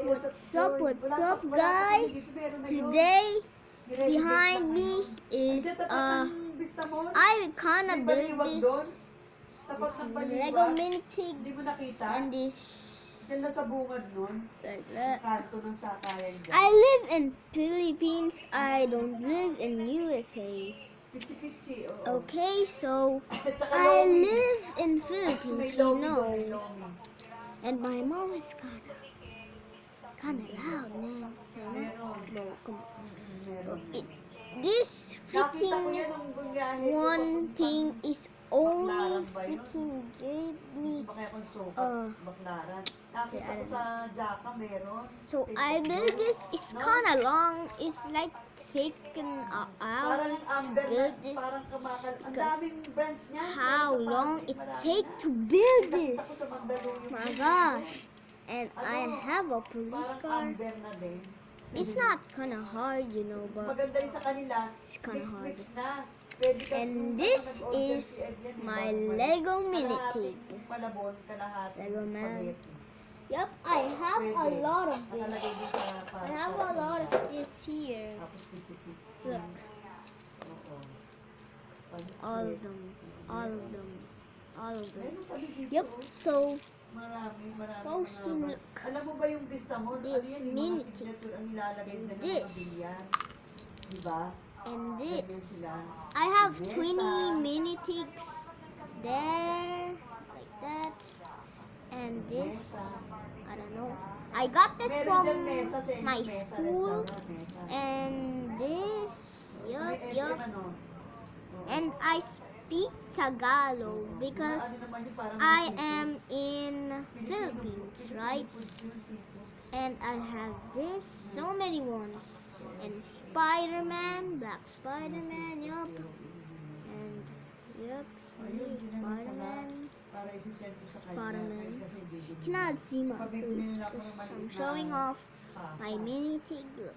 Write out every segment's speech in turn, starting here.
What's up guys? Today behind me is I kinda built this Lego Minitig and this like that. I live in Philippines, I don't live in USA. Okay, so I live in Philippines, you know. And my mom is kinda loud, man. No, come on. This freaking one thing is only freaking gave me so I built this. It's kinda long. It's like taken hours to build this because how long it take to build this. My gosh. And I have a police car. It's not kinda hard, you know, but it's kinda hard. And this is my Lego Minitig. Lego man. Yep, I have a lot of this. I have a lot of this here. Look. All of them. Yep, so posting, look. This Minitig. And this. I have 20 Minitigs there, like that. And this, I don't know. I got this from my school. And this, yup. And I speak Tagalog because I am in Philippines, right? And I have this, so many ones. And Spider-Man, Black Spider-Man, yup. And yup, here's Spider-Man. You cannot see my face because I'm showing off my Minitig. Look,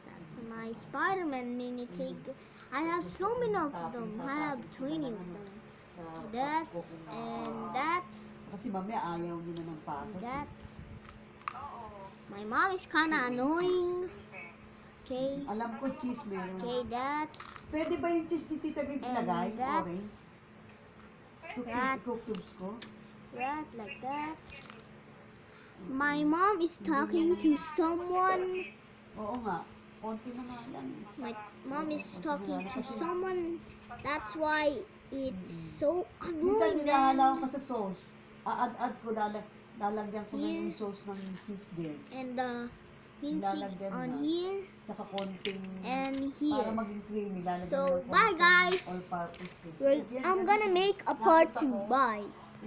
that's my Spider-Man Minitig. I have so many of them. I have 20 of them. That's and that's. That's. My mom is kinda annoying. Okay. Alam ko cheese meron. Okay, that's. Pwede ba yung cheese ni Tita Grace ilagay? That's. That like that. My mom is talking to someone. Oo nga. Konti na nga lang. My mom is talking to someone. That's why it's so annoying. Minsan nilahalaw ka sa sauce. Add ko lalagyan ko na yung sauce ng cheese din. And Minitig on here. Saka konting and here. Para maging creamy. So bye guys. All purpose. I'm gonna make a part 2. Bye.